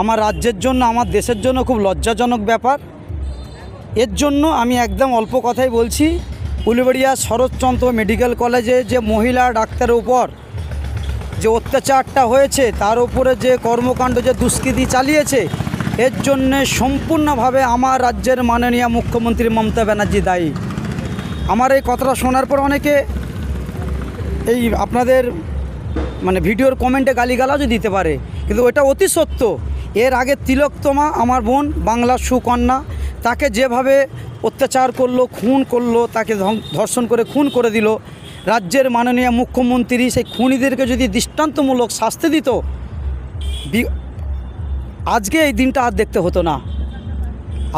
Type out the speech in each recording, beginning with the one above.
আমার রাজ্যের জন্য, আমার দেশের জন্য খুব লজ্জাজনক ব্যাপার। এর জন্য আমি একদম অল্প কথাই বলছি, উলুবেড়িয়া শরৎচন্দ্র মেডিকেল কলেজে যে মহিলা ডাক্তারের উপর যে অত্যাচারটা হয়েছে, তার উপরে যে কর্মকাণ্ড, যে দুষ্কৃতি চালিয়েছে, এর জন্যে সম্পূর্ণভাবে আমার রাজ্যের মাননীয় মুখ্যমন্ত্রী মমতা ব্যানার্জি দায়ী। আমার এই কথাটা শোনার পর অনেকে এই আপনাদের মানে ভিডিওর কমেন্টে গালিগালাজও দিতে পারে, কিন্তু এটা অতি সত্য। এর আগে তিলোত্তমা আমার বোন, বাংলার সুকন্যা, তাকে যেভাবে অত্যাচার করলো, খুন করলো, তাকে ধর্ষণ করে খুন করে দিল, রাজ্যের মাননীয় মুখ্যমন্ত্রী সেই খুনিদেরকে যদি দৃষ্টান্তমূলক শাস্তি দিত, আজকে এই দিনটা আর দেখতে হতো না।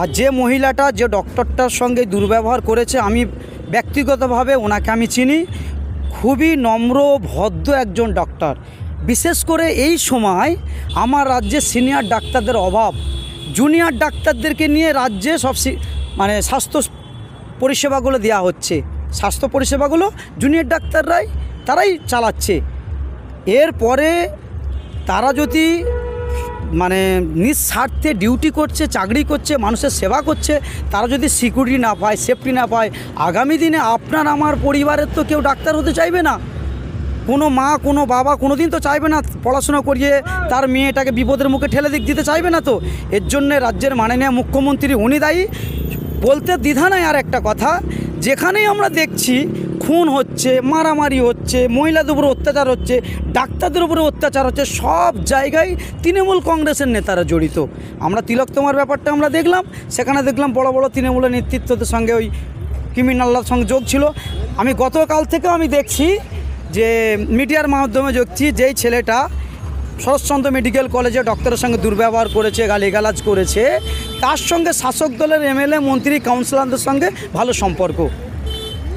আর যে মহিলাটা, যে ডক্টরটার সঙ্গে দুর্ব্যবহার করেছে, আমি ব্যক্তিগতভাবে ওনাকে আমি চিনি, খুবই নম্র ভদ্র একজন ডক্টর। বিশেষ করে এই সময় আমার রাজ্যে সিনিয়র ডাক্তারদের অভাব, জুনিয়র ডাক্তারদেরকে নিয়ে রাজ্যে সব মানে স্বাস্থ্য পরিষেবাগুলো দেওয়া হচ্ছে। স্বাস্থ্য পরিষেবাগুলো জুনিয়র তারাই চালাচ্ছে। এরপরে তারা যদি মানে নিঃস্বার্থে ডিউটি করছে, চাকরি করছে, মানুষের সেবা করছে, তারা যদি সিকিউরিটি না পায়, সেফটি না পায়, আগামী দিনে আপনার আমার পরিবারের তো কেউ ডাক্তার হতে চাইবে না। কোনো মা, কোনো বাবা কোনো দিন তো চাইবে না পড়াশোনা করিয়ে তার মেয়েটাকে বিপদের মুখে ঠেলে দিতে চাইবে না। তো এর জন্যে রাজ্যের মাননীয় মুখ্যমন্ত্রী উনি দায়ী। বলতে দ্বিধা নাই আর একটা কথা, যেখানেই আমরা দেখছি খুন হচ্ছে, মারামারি হচ্ছে, মহিলাদের উপরে অত্যাচার হচ্ছে, ডাক্তারদের উপরে অত্যাচার হচ্ছে, সব জায়গায় তৃণমূল কংগ্রেসের নেতারা জড়িত। আমরা তিলোত্তমার ব্যাপারটা আমরা দেখলাম, সেখানে দেখলাম বড় বড় তৃণমূলের নেতৃত্বদের সঙ্গে ওই ক্রিমিনালদের সঙ্গে যোগ ছিল। আমি গতকাল থেকেও আমি দেখছি যে মিডিয়ার মাধ্যমে দেখছি, যেই ছেলেটা শরৎচন্দ্র মেডিকেল কলেজে ডক্টরের সঙ্গে দুর্ব্যবহার করেছে, গালিগালাজ করেছে, তার সঙ্গে শাসক দলের এমএলএ, মন্ত্রী, কাউন্সিলরদের সঙ্গে ভালো সম্পর্ক।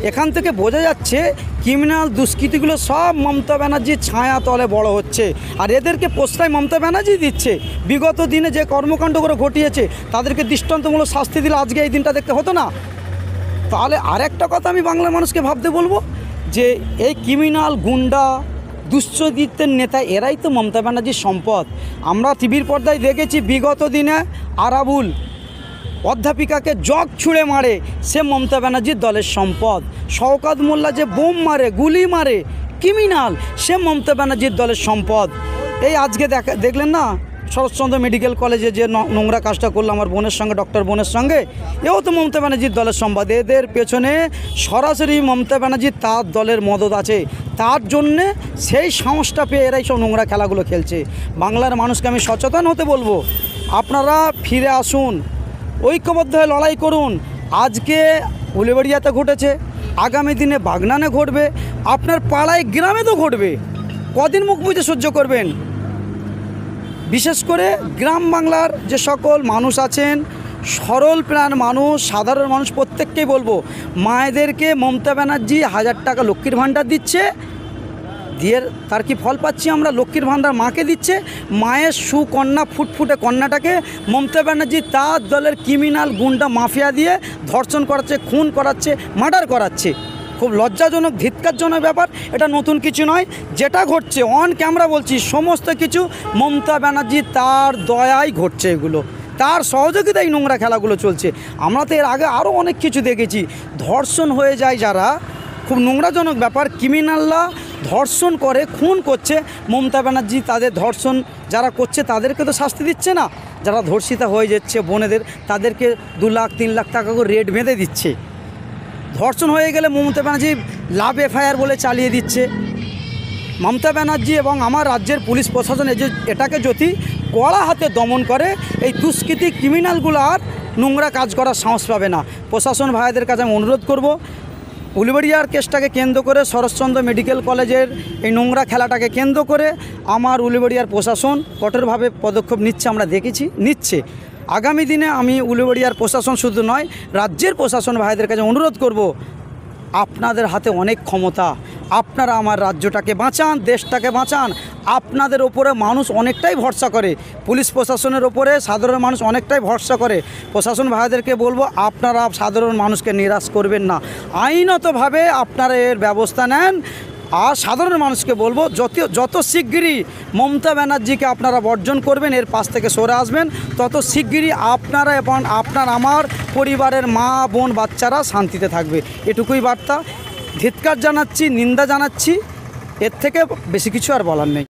এখান থেকে বোঝা যাচ্ছে ক্রিমিনাল দুষ্কৃতিগুলো সব মমতা ব্যানার্জির ছায়া তলে বড় হচ্ছে, আর এদেরকে প্রশ্রয় মমতা ব্যানার্জি দিচ্ছে। বিগত দিনে যে কর্মকাণ্ডগুলো ঘটিয়েছে তাদেরকে দৃষ্টান্তমূলক শাস্তি দিলে আজকে এই দিনটা দেখতে হতো না। তাহলে আরেকটা কথা আমি বাংলার মানুষকে ভাবতে বলবো, যে এই ক্রিমিনাল, গুন্ডা, দুশ্চরিত্রের নেতা, এরাই তো মমতা ব্যানার্জির সম্পদ। আমরা টিভির পর্দায় দেখেছি বিগত দিনে আরাবুল অধ্যাপিকাকে জগ ছুঁড়ে মারে, সে মমতা ব্যানার্জির দলের সম্পদ। শওকত মোল্লা যে বোম মারে, গুলি মারে, ক্রিমিনাল, সে মমতা ব্যানার্জির দলের সম্পদ। এই আজকে দেখলেন না শরৎচন্দ্র মেডিকেল কলেজে যে নোংরা কাজটা করলো আমার বোনের সঙ্গে, ডক্টর বোনের সঙ্গে, এও তো মমতা ব্যানার্জির দলের সম্পদ। এদের পেছনে সরাসরি মমতা ব্যানার্জির তার দলের মদত আছে, তার জন্যে সেই সাহসটা পেয়ে এরাই সব নোংরা খেলাগুলো খেলছে। বাংলার মানুষকে আমি সচেতন হতে বলবো, আপনারা ফিরে আসুন, ঐক্যবদ্ধ হয়ে লড়াই করুন। আজকে উলুবেড়িয়াতে ঘটেছে, আগামী দিনে বাগনানে ঘটবে, আপনার পাড়ায় গ্রামে তো ঘটবে। কদিন মুখ বুজে সহ্য করবেন? বিশেষ করে গ্রাম বাংলার যে সকল মানুষ আছেন, সরল প্রাণ মানুষ, সাধারণ মানুষ, প্রত্যেককেই বলবো, মায়েদেরকে মমতা ব্যানার্জি 1000 টাকা লক্ষ্মীর ভাণ্ডার দিচ্ছে, দিয়ে তার কি ফল পাচ্ছি আমরা? লক্ষ্মীর ভাণ্ডার মাকে দিচ্ছে, মায়ের সুকন্যা, ফুটফুটে কন্যাটাকে মমতা ব্যানার্জি তার দলের ক্রিমিনাল, গুন্ডা, মাফিয়া দিয়ে ধর্ষণ করাচ্ছে, খুন করাচ্ছে, মার্ডার করাচ্ছে। খুব লজ্জাজনক, ধিক্কারজনক ব্যাপার। এটা নতুন কিছু নয়, যেটা ঘটছে অন ক্যামেরা বলছি, সমস্ত কিছু মমতা ব্যানার্জি তার দয়ায় ঘটছে, এগুলো তার সহযোগিতায় নোংরা খেলাগুলো চলছে। আমরা তো এর আগে আরও অনেক কিছু দেখেছি, ধর্ষণ হয়ে যায় যারা, খুব নোংরাজনক ব্যাপার। ক্রিমিনালরা ধর্ষণ করে, খুন করছে, মমতা ব্যানার্জি তাদের ধর্ষণ যারা করছে তাদেরকে তো শাস্তি দিচ্ছে না। যারা ধর্ষিতা হয়ে যাচ্ছে বোনেদের, তাদেরকে 2 লাখ 3 লাখ টাকা করে রেট বেঁধে দিচ্ছে। ধর্ষণ হয়ে গেলে মমতা ব্যানার্জি লাভ এফআইআর বলে চালিয়ে দিচ্ছে। মমতা ব্যানার্জি এবং আমার রাজ্যের পুলিশ প্রশাসন এটাকে যদি কড়া হাতে দমন করে, এই দুষ্কৃতী ক্রিমিনালগুলো আর নোংরা কাজ করার সাহস পাবে না। প্রশাসন ভাইদের কাছে আমি অনুরোধ করব, উলুবেড়িয়ার কেসটাকে কেন্দ্র করে, শরৎচন্দ্র মেডিকেল কলেজের এই নোংরা খেলাটাকে কেন্দ্র করে আমার উলুবেড়িয়ার প্রশাসন কঠোরভাবে পদক্ষেপ নিচ্ছে, আমরা দেখেছি নিচ্ছে। আগামী দিনে আমি উলুবেড়িয়ার প্রশাসন শুধু নয়, রাজ্যের প্রশাসন ভাইদের কাছে অনুরোধ করব, আপনাদের হাতে অনেক ক্ষমতা, আপনারা আমার রাজ্যটাকে বাঁচান, দেশটাকে বাঁচান। আপনাদের ওপরে মানুষ অনেকটাই ভরসা করে, পুলিশ প্রশাসনের ওপরে সাধারণ মানুষ অনেকটাই ভরসা করে। প্রশাসন ভাইদেরকে বলবো, আপনারা সাধারণ মানুষকে নিরাশ করবেন না, আইনতভাবে আপনারা এর ব্যবস্থা নেন। আর সাধারণ মানুষকে বলবো যত শিগগিরই মমতা ব্যানার্জিকে আপনারা বর্জন করবেন, এর পাশ থেকে সরে আসবেন, তত শিগগিরই আপনারা এবং আমার পরিবারের মা বোন বাচ্চারা শান্তিতে থাকবে। এটুকুই বার্তা। ধিক্কার জানাচ্ছি, নিন্দা জানাচ্ছি, এর থেকে বেশি কিছু আর বলার নেই।